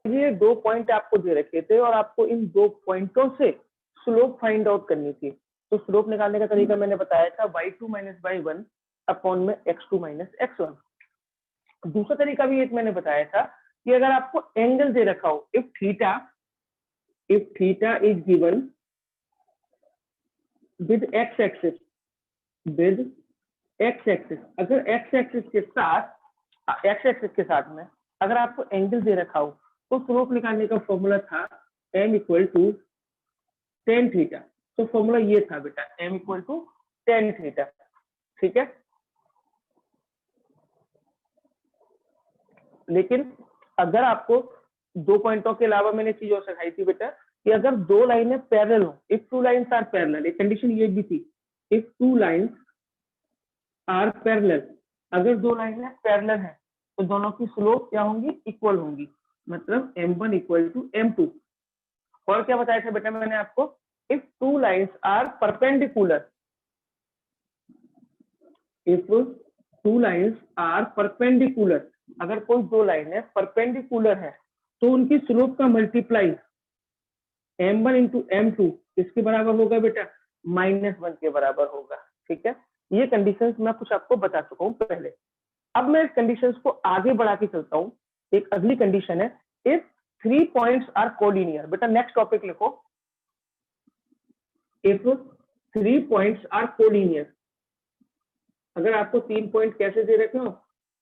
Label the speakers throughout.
Speaker 1: ये 2 पॉइंट आपको दे रखे थे और आपको इन 2 पॉइंटों से स्लोप फाइंड आउट करनी थी। तो स्लोप निकालने का तरीका मैंने बताया था y2 माइनस y1 अपॉन में x2 माइनस x1। दूसरा तरीका भी एक मैंने बताया था कि अगर आपको एंगल दे रखा हो, if theta is given with x axis, अगर x एक्सिस के साथ में अगर आपको एंगल दे रखा हो तो स्लोप निकालने का फॉर्मूला था m equal to tan theta. तो फॉर्मूला ये था बेटा m equal to tan theta. ठीक है, लेकिन अगर आपको 2 पॉइंटों के अलावा मैंने चीज और सिखाई थी बेटा कि अगर 2 लाइनें पैरेलल हो, इफ 2 लाइन्स आर पैरेलल, एक कंडीशन ये भी थी, इफ 2 लाइन्स आर पैरेलल, अगर 2 लाइनें पैरेलल हैं तो दोनों की स्लोप क्या होंगी, इक्वल होंगी, मतलब m1 इक्वल टू m2। और क्या बताया था बेटा मैंने आपको, if 2 lines are perpendicular, if 2 lines are perpendicular, अगर कोई 2 लाइनें परपेंडिकुलर है तो उनकी स्लोप का मल्टीप्लाई m1 इंटू m2 किसके बराबर होगा बेटा, -1 के बराबर होगा। ठीक है, ये कंडीशंस मैं कुछ आपको बता चुका हूं पहले। अब मैं इस कंडीशंस को आगे बढ़ा के चलता हूं। एक अगली कंडीशन है, इफ 3 पॉइंट्स आर कोलिनियर। बेटा नेक्स्ट टॉपिक लिखो, इफ 3 पॉइंट्स आर कोलिनियर। अगर आपको 3 पॉइंट कैसे दे रखे हो,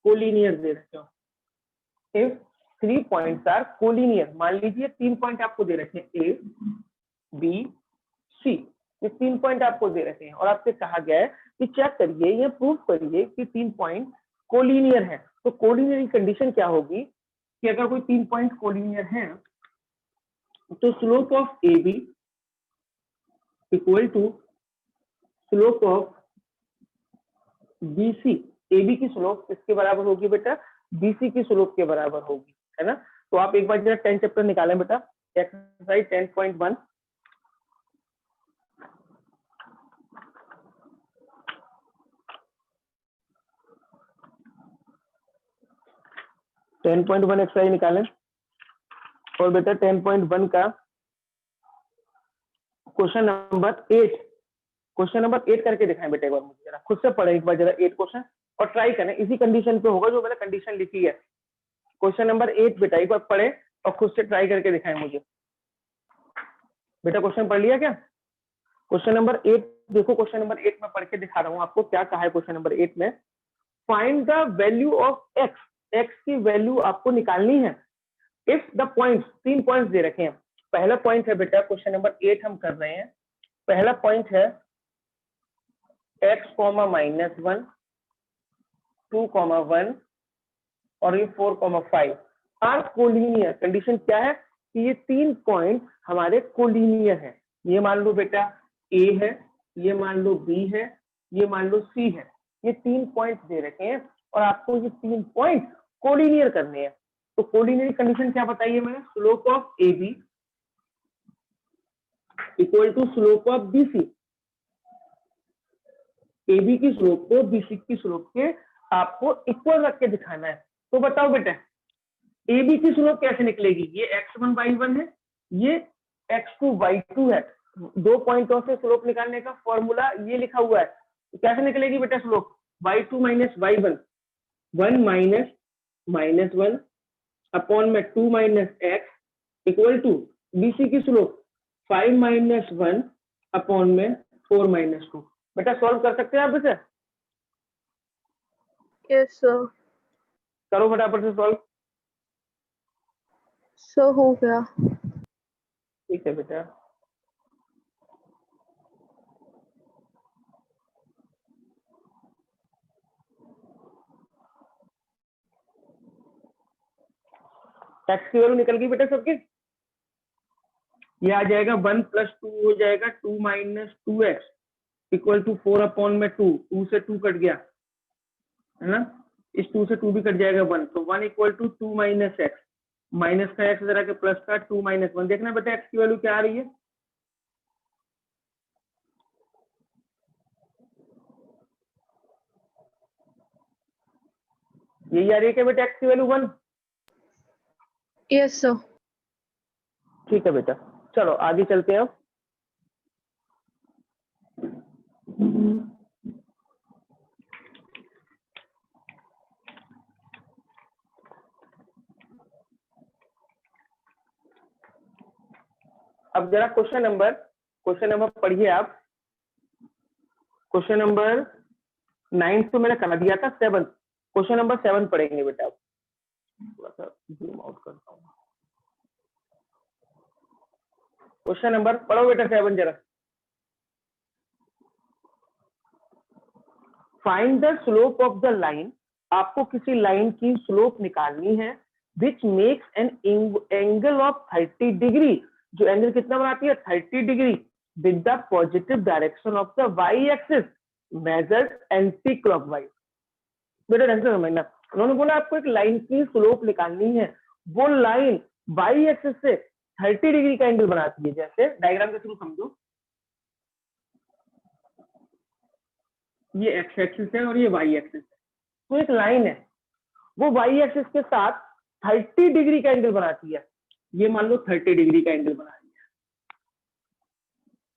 Speaker 1: कोलिनियर दे रखे हो, इफ 3 पॉइंट्स आर कोलिनियर, मान लीजिए 3 पॉइंट आपको दे रखे हैं ए बी सी, ये 3 पॉइंट आपको दे रखे हैं और आपसे कहा गया है कि चेक करिए, ये प्रूव करिए कि 3 पॉइंट कोलिनियर है। तो कोलिनियर की कंडीशन क्या होगी कि अगर कोई 3 पॉइंट कोलिनियर है तो slope of A B equal to slope of B C. A B की स्लोप किसके बराबर होगी बेटा, बी सी की स्लोप के बराबर होगी, है ना। तो आप एक बार जरा 10 चैप्टर निकालें बेटा, एक्सरसाइज 10.1। 10.1 एक्सरसाइज निकालें और बेटा 10.1 का क्वेश्चन नंबर 8 करके दिखाएं बेटा। एक बार मुझे जरा खुद से पढ़े एक बार जरा 8 क्वेश्चन और ट्राई करें, इसी कंडीशन पे होगा जो मैंने कंडीशन लिखी है। क्वेश्चन नंबर 8 बेटा एक बार पढ़े और खुद से ट्राई करके दिखाएं मुझे। बेटा क्वेश्चन पढ़ लिया क्या, क्वेश्चन नंबर 8 देखो। क्वेश्चन नंबर 8 में पढ़ के दिखा रहा हूं आपको क्या कहा है क्वेश्चन नंबर 8 में। Find the value of x, x की वैल्यू आपको निकालनी है इफ द पॉइंट्स, 3 पॉइंट्स दे रखे हैं। पहला पॉइंट है बेटा क्वेश्चन नंबर 8 हम कर रहे हैं, पहला पॉइंट है x, -1, 2, 1 और ये 4, 5 आर कोलिनियर। कंडीशन क्या है कि ये 3 पॉइंट हमारे कोलिनियर है। ये मान लो बेटा ए है, ये मान लो बी है, ये मान लो सी है। ये 3 पॉइंट दे रखे हैं और आपको ये 3 पॉइंट कोलिनियर करने हैं। तो कोलिनियर कंडीशन क्या बताइए मैंने, slope of A B equal to slope of B C. A B की स्लोप को बी सी की स्लोप के आपको इक्वल रख के दिखाना है। तो बताओ बेटा ए बी की स्लोप कैसे निकलेगी, ये x1 y1 है, ये x2 y2 है। 2 पॉइंटों से स्लोप निकालने का फॉर्मूला ये लिखा हुआ है। तो कैसे निकलेगी बेटा slope, y2 minus y1, 1 minus 1 upon में 2 minus x equal to BC की स्लोप 5 माइनस 1 अपॉन में 4 माइनस 2। बेटा सॉल्व कर सकते हैं आप इसे?
Speaker 2: Yes sir.
Speaker 1: करो फटाफट से सॉल्व।
Speaker 2: सर हो गया।
Speaker 1: ठीक है बेटा, एक्स की वैल्यू निकल गई बेटा सबके। ये आ जाएगा 1 + 2 हो जाएगा 2 minus 2x equal to 4 upon में 2, 2 से 2 कट गया है ना, इस 2 से 2 भी कट जाएगा 1, तो 1 equal to 2 minus x, minus का एक्स जरा के प्लस का 2 माइनस 1। देखना बेटा एक्स की वैल्यू क्या आ रही है, यही आ रही है क्या बेटा एक्स की वैल्यू 1?
Speaker 2: Yes sir.
Speaker 1: ठीक है बेटा, चलो आगे चलते हैं। अब जरा क्वेश्चन नंबर पढ़िए आप। क्वेश्चन नंबर 9 तो मैंने करा दिया था, 7 क्वेश्चन नंबर 7 पढ़ेंगे बेटा। थोड़ा सा जूम आउट करता हूँ। क्वेश्चन नंबर पढ़ो बेटा 7 जरा। Find the slope of the line, आपको किसी लाइन की स्लोप निकालनी है, which makes an angle of 30 degree, जो एंगल कितना बनाती है 30 degree, with the positive direction of the y axis measured anti clockwise. बेटा ढंग से समझना, उन्होंने बोला आपको एक लाइन की स्लोप निकालनी है, वो लाइन वाई एक्सिस से 30 डिग्री का एंगल बनाती है। जैसे डायग्राम के थ्रू समझो, ये एक्स एक्सिस है और ये वाई एक्सिस है, तो एक लाइन है वो वाई एक्सिस के साथ 30 डिग्री का एंगल बनाती है। ये मान लो 30 डिग्री का एंगल बना रही है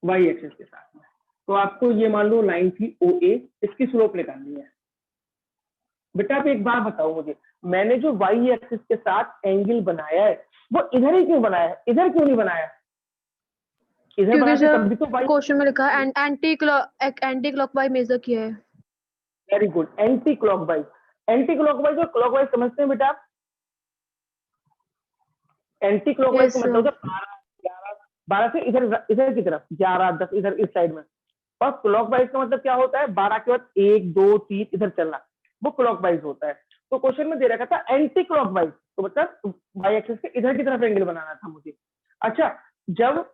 Speaker 1: वाई एक्सिस के साथ में। तो आपको ये मान लो लाइन थी ओ ए, इसकी स्लोप निकालनी है। बेटा आप एक बात बताओ मुझे, मैंने जो वाई एक्सिस के साथ एंगल बनाया है वो इधर ही क्यों बनाया है, इधर क्यों नहीं बनाया? इधर
Speaker 2: क्योंकि
Speaker 1: बनाते
Speaker 2: सर
Speaker 1: तब भी तो वाई।
Speaker 2: क्वेश्चन में लिखा है एंटी क्लॉकवाइज मेजर किया है।
Speaker 1: Very good, anti clockwise. Anti clockwise और क्लॉकवाइज समझते हैं बेटा आप? एंटी क्लॉकवाइज
Speaker 2: यस
Speaker 1: का मतलब होता है 12 से इधर इधर की तरफ, 11 10 इधर इस साइड में। और क्लॉकवाइज का मतलब क्या होता है, 12 के बाद 1 2 3 इधर चलना, वो क्लॉकवाइज होता है। तो क्वेश्चन में दे रखा था एंटी क्लॉकवाइज, तो मतलब वाई एक्सिस के इधर की तरफ एंगल बनाना था मुझे। अच्छा, जब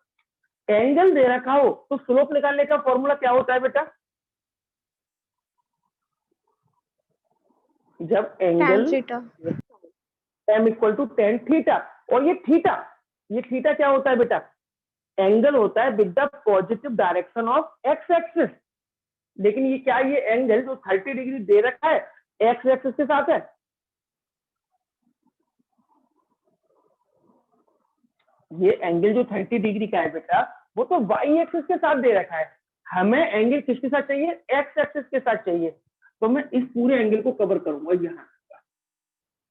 Speaker 1: एंगल दे रखा हो तो स्लोप निकालने का फॉर्मूला क्या होता है बेटा? जब angle
Speaker 2: tan theta.
Speaker 1: m equal to tan theta, और ये थीटा क्या होता है बेटा? एंगल होता है with the positive direction of x axis. लेकिन ये क्या, ये एंगल जो 30 डिग्री दे रखा है एक्स एक्सिस के साथ है? ये एंगल जो 30 डिग्री का है बेटा, वो तो वाई एक्सिस के साथ दे रखा है। हमें एंगल किसके साथ चाहिए? एक्स एक्सिस के साथ चाहिए। तो मैं इस पूरे एंगल को कवर करूंगा यहाँ तक का,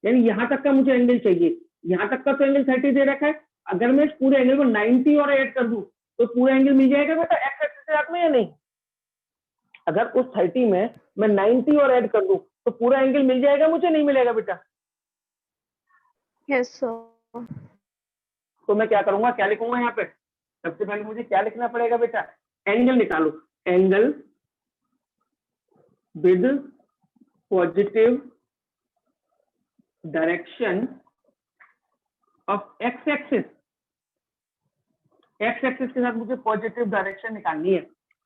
Speaker 1: यानी यहाँ तक का मुझे एंगल चाहिए। यहाँ तक का तो एंगल 30 दे रखा है, अगर मैं इस पूरे एंगल को 90 और ऐड कर दूं तो पूरा एंगल मिल जाएगा बेटा एक्स एक्सिस के साथ में या नहीं? अगर उस 30 में मैं 90 और ऐड कर दूं तो पूरा एंगल मिल जाएगा मुझे, नहीं मिलेगा बेटा?
Speaker 2: Yes sir.
Speaker 1: तो मैं क्या करूंगा, क्या लिखूंगा यहाँ पे? सबसे पहले मुझे क्या लिखना पड़ेगा बेटा? एंगल निकालो, angle with positive direction of x axis. X axis के साथ मुझे पॉजिटिव डायरेक्शन निकालनी है,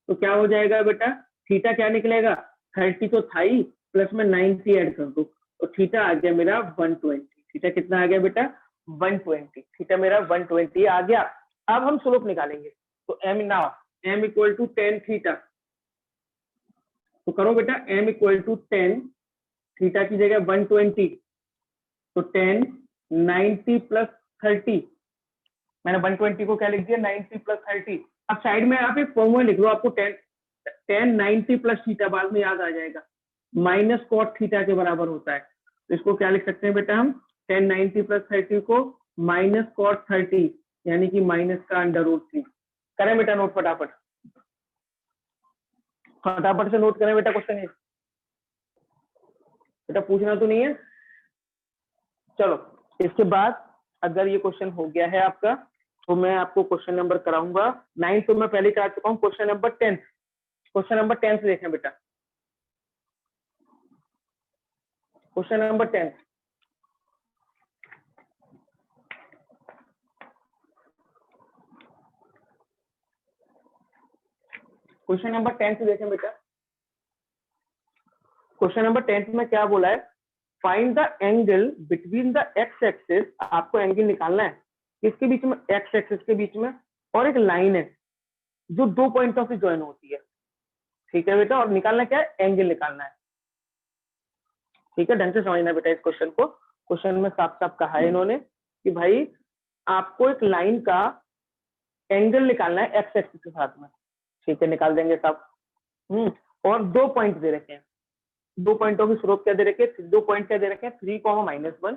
Speaker 1: तो क्या हो जाएगा बेटा? थीटा क्या निकलेगा? 30 तो था ही, प्लस में 90 ऐड कर दो तो थीटा आ गया मेरा 120। थीटा कितना आ गया बेटा? 120। थीटा मेरा 120 आ गया। अब हम स्लोप निकालेंगे, तो m now m equal to 10 theta. तो करो बेटा, m इक्वल टू 10 थीटा की जगह 120, तो 10 90 प्लस 30। मैंने 120 को क्या लिख दिया? 90 प्लस 30। अब साइड में आप एक फॉर्मूला लिख लो, आपको 10 90 प्लस थीटा बाद में याद आ जाएगा, माइनस कॉट थीटा के बराबर होता है। तो इसको क्या लिख सकते हैं बेटा हम? 10 90 प्लस 30 को माइनस कॉट 30, यानी कि माइनस का अंडर रूट 3। करें बेटा नोट, फटाफट फटाफट से नोट करें बेटा क्वेश्चन है बेटा, पूछना तो नहीं है। चलो, इसके बाद अगर ये क्वेश्चन हो गया है आपका तो मैं आपको क्वेश्चन नंबर कराऊंगा 9 तो मैं पहले करा चुका हूँ। क्वेश्चन नंबर 10, क्वेश्चन नंबर 10 से देखें बेटा। क्वेश्चन नंबर 10, क्वेश्चन नंबर 10 से देखें बेटा। क्वेश्चन नंबर 10 में क्या बोला है? Find the angle between the x axis. आपको एंगल निकालना है किसके बीच में? एक्स एक्सिस के बीच में, और एक लाइन है जो दो पॉइंटों से ज्वाइन होती है। ठीक है बेटा, और निकालना क्या है? एंगल निकालना है। ठीक है, ढंग से समझना बेटा इस क्वेश्चन को। क्वेश्चन में साफ साफ कहा है इन्होंने कि भाई आपको एक लाइन का एंगल निकालना है एक्स एक्सिस के साथ में, ठीक है, निकाल देंगे साहब। और 2 पॉइंट दे रखे हैं, 2 पॉइंटों की स्लोप क्या दे रखे हैं, 2 पॉइंट क्या दे रखे हैं, 3, -1।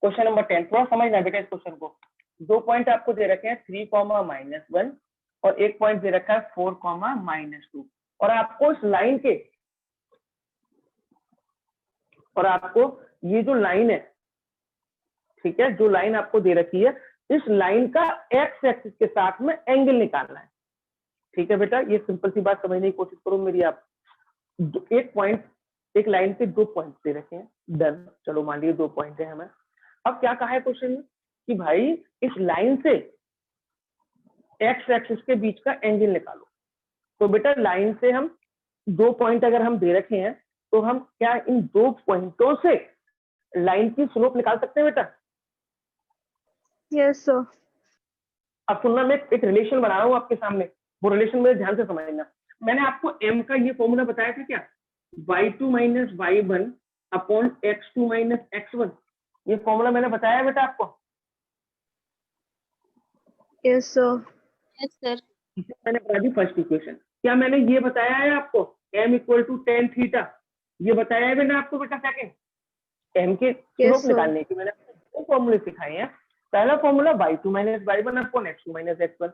Speaker 1: क्वेश्चन नंबर 10 थोड़ा समझना बेटा इस क्वेश्चन को। 2 पॉइंट आपको दे रखे हैं 3, -1 और 1 पॉइंट दे रखा है 4, -2। और आपको इस लाइन के, और आपको ये जो लाइन है, ठीक है, जो लाइन आपको दे रखी है, इस लाइन का एक्स एक्सिस के साथ में एंगल निकालना है, ठीक है बेटा। ये सिंपल सी बात समझने की कोशिश करो मेरी आप। एक पॉइंट, एक लाइन पे 2 पॉइंट दे रखे हैं, डन, चलो मान लीजिए 2 पॉइंट है हमें। अब क्या कहा है क्वेश्चन में कि भाई इस लाइन से एक्स एक्सिस के बीच का एंगल निकालो। तो बेटा लाइन से हम 2 पॉइंट अगर हम दे रखे हैं तो हम क्या इन 2 पॉइंटों से लाइन की स्लोप निकाल सकते हैं बेटा?
Speaker 2: Yes sir.
Speaker 1: अब सुनना, मैं एक रिलेशन बना रहा हूँ आपके सामने, वो रिलेशन मेरे ध्यान से समझना। मैंने आपको m का ये फॉर्मूला बताया था क्या, y2 - y1 upon x2 - x1। ये फॉर्मूला मैंने बताया बेटा आपको?
Speaker 2: Yes sir.
Speaker 3: Yes sir.
Speaker 1: मैंने बता दी फर्स्ट इक्वेशन। क्या मैंने ये बताया है आपको m = tan थीटा? ये बताया है मैंने आपको बेटा सेकंड m के स्लोप निकालने की मैंने दो फॉर्मूले सिखाए हैं। पहला formula y2 - y1 upon x2 - x1।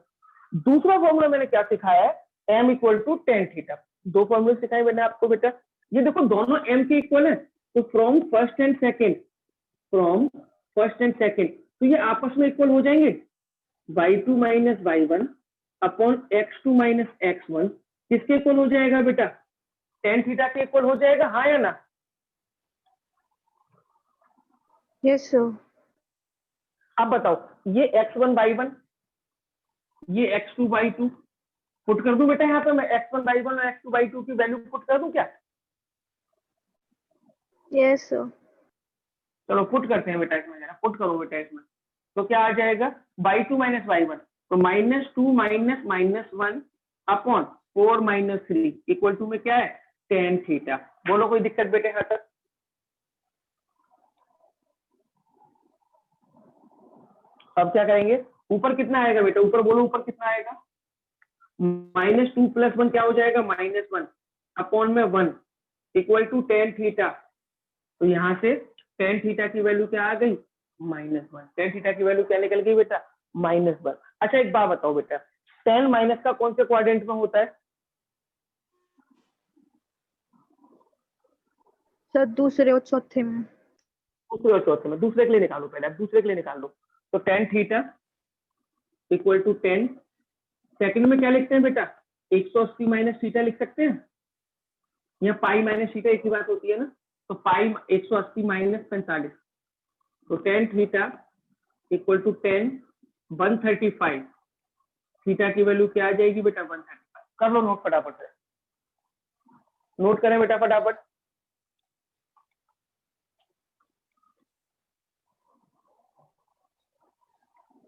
Speaker 1: दूसरा फॉर्मूला मैंने क्या सिखाया है, m = tan थीटा। दो फॉर्मूले सिखाए मैंने आपको बेटा। ये देखो दोनों m के इक्वल है, तो फ्रॉम फर्स्ट एंड सेकंड, तो ये आपस में इक्वल हो जाएंगे। y2 - y1 upon x2 - x1 किसके इक्वल हो जाएगा बेटा? tan थीटा के इक्वल हो जाएगा, हाँ या ना?
Speaker 2: Yes sir.
Speaker 1: अब बताओ, ये x1 y1, ये x2 y2 पुट कर दूं बेटा? यहाँ पे मैं x1 y1 और x2 y2 की वैल्यू पुट कर दूं क्या?
Speaker 2: Yes sir.
Speaker 1: चलो पुट करते हैं बेटा इसमें, जरा पुट करो बेटा इसमें। तो क्या आ जाएगा, y2 - y1, तो -2 -1 अपॉन 4 - 3 इक्वल टू में क्या है, tan थीटा। बोलो कोई दिक्कत बेटे यहाँ तक? अब क्या करेंगे, ऊपर कितना आएगा बेटा, ऊपर बोलो ऊपर कितना आएगा? -2 + 1 क्या हो जाएगा, -1 अपॉन में 1 इक्वल टू tan थीटा। तो यहाँ से tan थीटा की वैल्यू क्या आ गई, -1। tan थीटा की वैल्यू क्या निकल गई बेटा, -1। अच्छा एक बात बताओ बेटा, tan माइनस का कौन से क्वाड्रेंट में होता है?
Speaker 2: सर दूसरे और चौथे में।
Speaker 1: दूसरे और चौथे में। दूसरे के लिए निकालो पहले, अब दूसरे के लिए निकाल लो। तो tan theta equal to 10, second में क्या लिखते हैं बेटा, 180 माइनस थीटा लिख सकते हैं, या पाई माइनस थीटा एक ही बात होती है ना। तो पाई 180 माइनस 45, तो tan theta equal to 10 135। Theta की वैल्यू क्या आ जाएगी बेटा, 135। कर लो नोट फटाफट से, नोट करें बेटा फटाफट।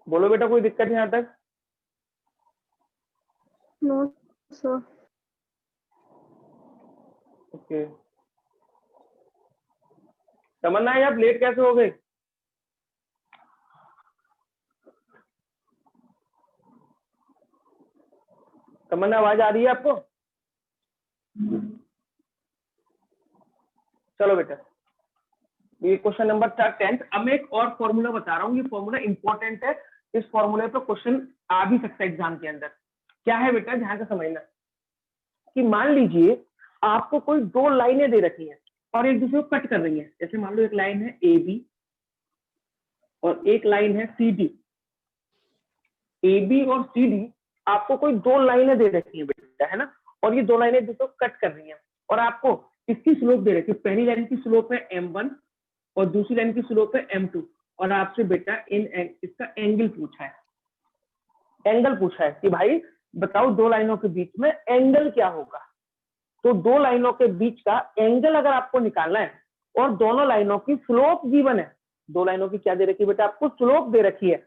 Speaker 1: बोलो बेटा कोई दिक्कत यहाँ तक?
Speaker 2: No sir.
Speaker 1: ओके, तमन्ना ये आप लेट कैसे हो गए? तमन्ना आवाज आ रही है आपको? चलो बेटा, ये क्वेश्चन नंबर 10। अब मैं एक और फॉर्मूला बता रहा हूँ, ये फॉर्मूला इंपॉर्टेंट है, इस फॉर्मूले पे क्वेश्चन आ भी सकता है एग्जाम के अंदर। क्या है बेटा, ध्यान से समझना कि मान लीजिए आपको कोई दो लाइनें दे रखी हैं और एक दूसरे को कट कर रही हैं। जैसे मान लो एक लाइन है ए बी और एक लाइन है सी डी। ए बी और सी डी आपको कोई दो लाइनें दे रखी है बेटा, है ना, और ये दो लाइनें दूसरे को कट कर रही हैं और आपको इसकी स्लोप दे रखी है। पहली लाइन की स्लोप है m1 और दूसरी लाइन की स्लोप है m2, और आपसे बेटा इसका एंगल पूछा है। एंगल पूछा है कि भाई बताओ दो लाइनों के बीच में एंगल क्या होगा। तो दो लाइनों के बीच का एंगल अगर आपको निकालना है और दोनों लाइनों की स्लोप गिवन है, दो लाइनों की क्या दे रखी है बेटा, आपको स्लोप दे रखी है,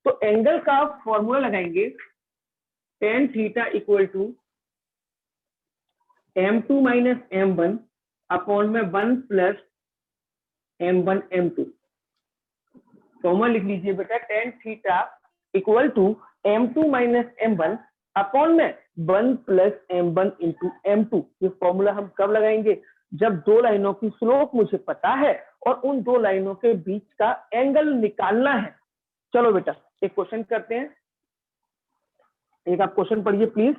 Speaker 1: तो एंगल का फॉर्मूला लगाएंगे tan theta equal to m2 - m1 upon में 1 + m1 m2। कॉमन लिख लीजिए बेटा, tan theta equal to m2 minus m1 upon में 1 प्लस m1 इंटू m2। ये फॉर्मूला हम कब लगाएंगे? जब दो लाइनों की स्लोप मुझे पता है और उन दो लाइनों के बीच का एंगल निकालना है। चलो बेटा एक क्वेश्चन करते हैं, एक आप क्वेश्चन पढ़िए प्लीज।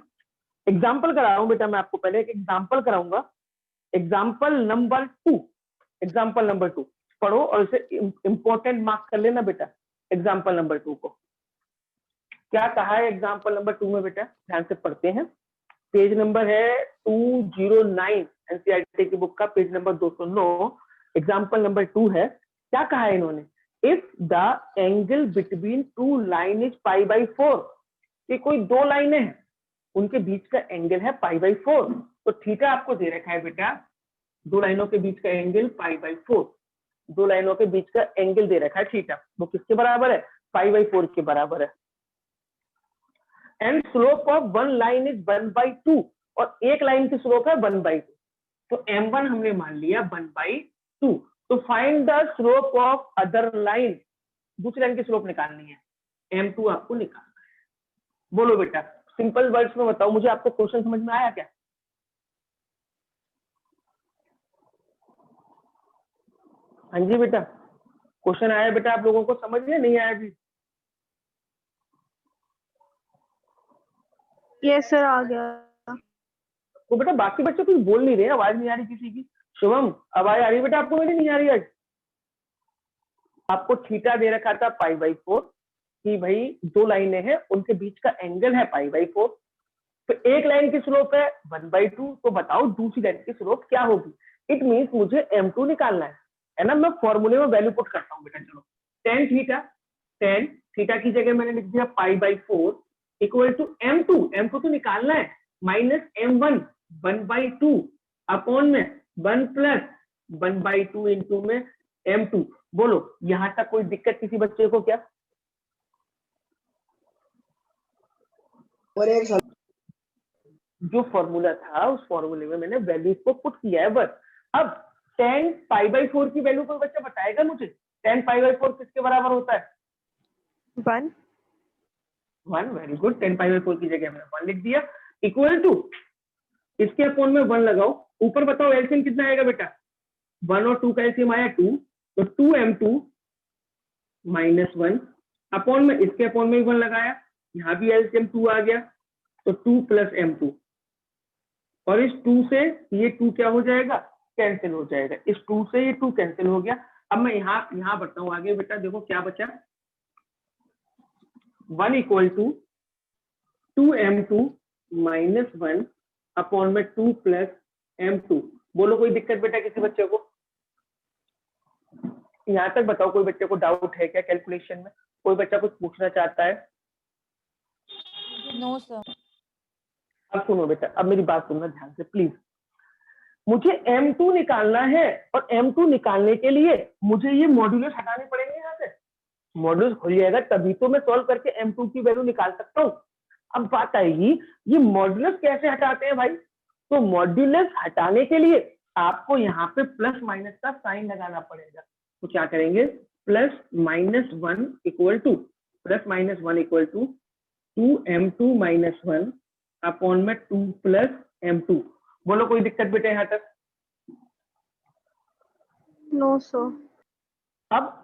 Speaker 1: एग्जाम्पल करा रहा हूं बेटा मैं आपको, पहले एक एग्जाम्पल कराऊंगा। एग्जाम्पल नंबर 2, एग्जाम्पल नंबर 2 पढ़ो और इसे इंपॉर्टेंट मार्क कर लेना बेटा। एग्जाम्पल नंबर 2 को क्या कहा है एग्जाम्पल नंबर 2 में बेटा, ध्यान से पढ़ते हैं। पेज नंबर है 209 एनसीईआरटी की बुक का, पेज नंबर 209। एग्जाम्पल नंबर 2 है, क्या कहा है इन्होंने? If the angle between two line is pi by 4, कि कोई दो लाइनें हैं उनके बीच का एंगल है पाई बाई 4, तो थीटा आपको दे रखा है बेटा, दो लाइनों के बीच का एंगल पाई बाई 4, दो लाइनों के बीच का एंगल दे रखा है थीटा, वो किसके बराबर है? पाई बाई 4 के बराबर है। And slope of one line is 1/2, और एक लाइन की स्लोप है 1/2, तो m1 हमने मान लिया 1/2। तो find the slope of other line, दूसरी लाइन की स्लोप निकालनी है, m2 आपको निकालना है। बोलो बेटा सिंपल वर्ड्स में बताओ मुझे, आपको क्वेश्चन समझ में आया क्या? हाँ जी बेटा, क्वेश्चन आया बेटा आप लोगों को समझ में, नहीं आया भी?
Speaker 2: यस सर, आ गया।
Speaker 1: तो बेटा बाकी बच्चे कुछ बोल नहीं रहे, आवाज नहीं आ रही किसी की। शुभम आवाज आ रही है बेटा आपको मेरी? नहीं आ रही आज? आपको थीटा दे रखा था पाई बाई 4, कि भाई दो लाइनें हैं उनके बीच का एंगल है पाई बाई 4, तो एक लाइन की स्लोप है 1/2, तो बताओ दूसरी लाइन की स्लोप क्या होगी? इट मींस मुझे m2 निकालना है ना। मैं फॉर्मूले में वैल्यू पुट करता हूँ बेटा। चलो टेन थीटा, टेन थीटा की जगह मैंने लिख दिया pi by 4 equal to m2, m2 तो निकालना है, माइनस m1 1/2 अपॉन में 1 प्लस 1/2 इंटू में m2। बोलो यहां तक कोई दिक्कत किसी बच्चे को क्या?
Speaker 3: और एक साल
Speaker 1: जो फॉर्मूला था उस फॉर्मूले में मैंने वैल्यूज को पुट किया है बस। अब 10 पाई बाई 4 की वैल्यू कोई बच्चा बताएगा मुझे? 10 पाई बाई 4 किसके बराबर होता है?
Speaker 2: 1।
Speaker 1: 1। वेरी गुड, 10 पाई बाई 4 की जगह मैंने 1 लिख दिया, इक्वल टू इसके अपॉन में 1 लगाओ, ऊपर बताओ एलसीएम कितना आएगा बेटा? 1 और 2 का एलसीएम आया 2, तो 2m2 माइनस 1 अपॉन में इसके अपॉन में 1 लगाया, यहाँ भी एलसीएम 2 आ गया, तो 2 प्लस m2, और इस 2 से ये 2 क्या हो जाएगा? कैंसिल हो जाएगा। इस 2 से ये 2 कैंसिल हो गया। अब मैं यहाँ बताऊं आगे बेटा, देखो क्या बचा, 1 equal to 2m2 minus 1 upon में 2 प्लस m2। बोलो कोई दिक्कत बेटा किसी बच्चे को? यहाँ तक बताओ कोई बच्चे को डाउट है क्या कैलकुलेशन में? कोई बच्चा कुछ पूछना चाहता है?
Speaker 4: No sir.
Speaker 1: अब सुनो बेटा, अब मेरी बात सुनना ध्यान से प्लीज। मुझे m2 निकालना है, और m2 निकालने के लिए मुझे ये मॉड्यूलस हटाने पड़ेंगे यहाँ से। मॉड्यूलस खुल जाएगा तभी तो मैं सॉल्व करके m2 की वैल्यू निकाल सकता हूँ। अब बात आएगी ये मॉड्यूलस कैसे हटाते हैं भाई? तो मॉड्यूलस हटाने के लिए आपको यहाँ पे प्लस माइनस का साइन लगाना पड़ेगा। तो क्या करेंगे? Plus minus 1 equal to, plus minus 1 equal to 2m2 minus 1 upon में 2 प्लस m2। बोलो कोई दिक्कत बेटा यहाँ तक?
Speaker 2: No sir.
Speaker 1: अब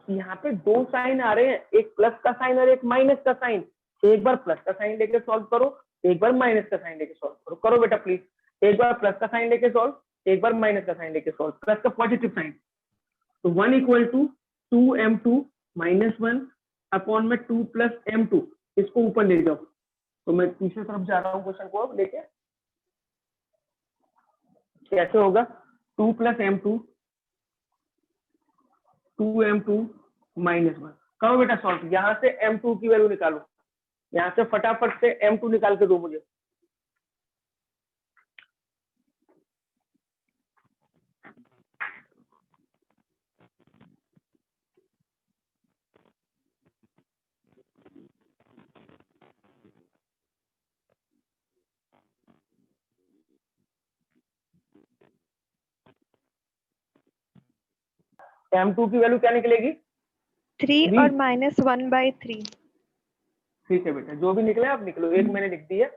Speaker 1: यहाँ पे दो साइन आ रहे हैं, एक प्लस का साइन और एक माइनस का साइन। एक बार प्लस का साइन लेके सॉल्व करो, एक बार माइनस का साइन लेके सॉल्व करो। करो बेटा प्लीज, एक बार प्लस का साइन लेके सॉल्व, एक बार माइनस का साइन लेके सॉल्व, प्लस का पॉजिटिव साइन। तो 1 equal to 2m2 minus 1 upon में 2 प्लस m2, इसको ऊपर ले जाओ। तो मैं तीसरी तरफ जा रहा हूँ क्वेश्चन को अब लेके, कैसे होगा? 2 प्लस m2, 2m2 माइनस 1। करो बेटा सॉल्व, यहाँ से m2 की वैल्यू निकालो, यहाँ से फटाफट से m2 निकाल के दो मुझे। m2 की वैल्यू क्या निकलेगी?
Speaker 2: 3 और -1/3।
Speaker 1: ठीक है बेटा, जो भी निकले आप निकलो। एक मैंने लिख दी है,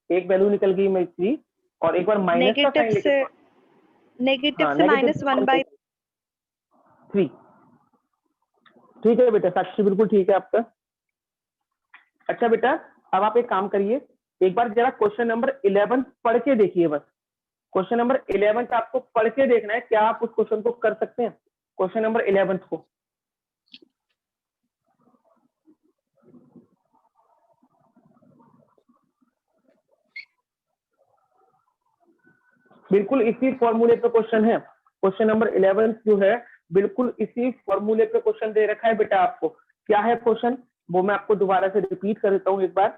Speaker 1: एक वैल्यू निकल गई मेरी 3, और एक बार माइनस का साइन लेके
Speaker 2: नेगेटिव से -1/3।
Speaker 1: -3। ठीक है बेटा, साक्षी बिल्कुल ठीक है आपका। अच्छा बेटा, अब आप एक काम करिए, एक बार जरा क्वेश्चन नंबर 11 पढ़ के देखिए। बस क्वेश्चन नंबर 11 आपको पढ़ के देखना है, क्या आप उस क्वेश्चन को कर सकते हैं? क्वेश्चन नंबर 11 को बिल्कुल इसी फॉर्मूले पे क्वेश्चन है। क्वेश्चन नंबर 11 जो है बिल्कुल इसी फॉर्मूले पे क्वेश्चन दे रखा है बेटा आपको। क्या है क्वेश्चन, वो मैं आपको दोबारा से रिपीट कर देता हूँ एक बार।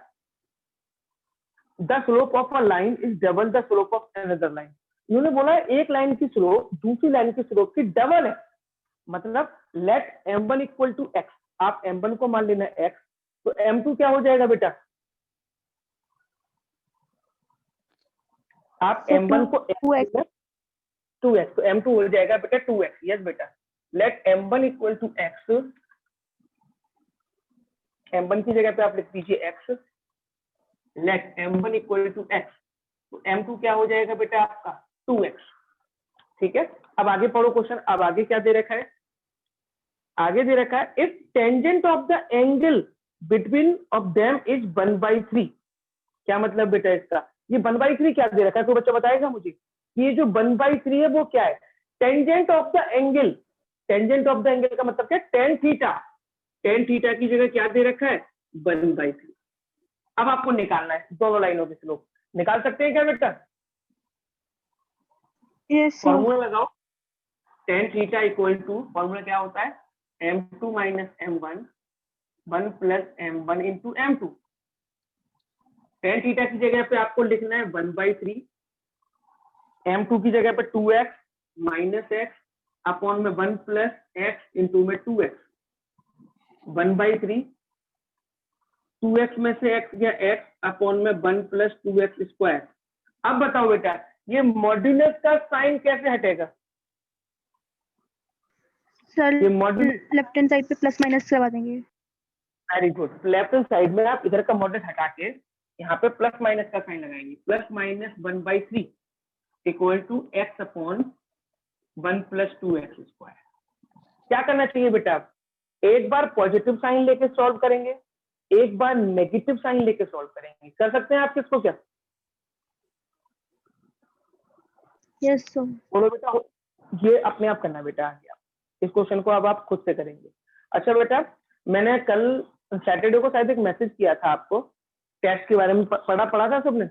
Speaker 1: The slope of a line is double the slope of another line. इन्होंने बोला है एक लाइन की स्लोप दूसरी लाइन की स्लोप की डबल है। मतलब late m1 equal to x, आप m1 को मान लेना x, तो m2 क्या हो जाएगा बेटा? आप m1 को
Speaker 2: 2x।
Speaker 1: 2x, तो m2 हो जाएगा बेटा 2x। यस बेटा, late m1 equal to x, m1 की जगह पे आप लिख दीजिए x, let m1 equal to x, तो m2 क्या हो जाएगा बेटा आपका? 2x। ठीक है, अब आगे पढ़ो क्वेश्चन। अब आगे क्या दे रखा है? आगे दे रखा है if tangent of the angle between of them is 1/3। क्या मतलब बेटा इसका? ये 1/3 क्या दे रखा है, कोई बच्चा बताएगा मुझे? ये जो 1/3 है वो क्या है? Tangent of the angle. Tangent of the angle का मतलब क्या? Tan theta. टेन थीटा की जगह क्या दे रखा है? 1/3। अब आपको निकालना है दोनों लाइनों की स्लोप। निकाल सकते हैं क्या बेटा?
Speaker 2: Yes sir.
Speaker 1: फॉर्मूला लगाओ। Tan theta equal to, formula क्या होता है? m2 minus m1, 1 plus m1 into m2। Tan theta की जगह पे आपको लिखना है 1/3, m2 की जगह पे 2x माइनस x अपॉन में 1 प्लस x इंटू में 2x। 1/3, 2x में से x गया x अपॉन में 1 प्लस 2x स्क्वायर। अब बताओ बेटा, ये मॉड्यूलस का साइन कैसे हटेगा?
Speaker 2: सर
Speaker 1: ये मॉड्यूलस,
Speaker 2: लेफ्ट हैंड साइड पे प्लस माइनस करवा देंगे।
Speaker 1: Very good. Left hand side में आप इधर का मॉड्यूलस हटा के यहाँ पे प्लस माइनस का साइन लगाएंगे। Plus minus 1/3 equal to x upon 1 plus 2x square. क्या करना चाहिए बेटा? एक बार पॉजिटिव साइन लेके सॉल्व करेंगे, एक बार नेगेटिव साइन लेके सॉल्व करेंगे। कर सकते हैं आप किसको? क्या
Speaker 2: यस सर।
Speaker 1: बोलो बेटा, ये अपने आप करना बेटा। आ गया, इस क्वेश्चन को अब आप खुद से करेंगे। अच्छा बेटा, मैंने कल सैटरडे को शायद एक मैसेज किया था आपको, टेस्ट के बारे में पढ़ा था सबने?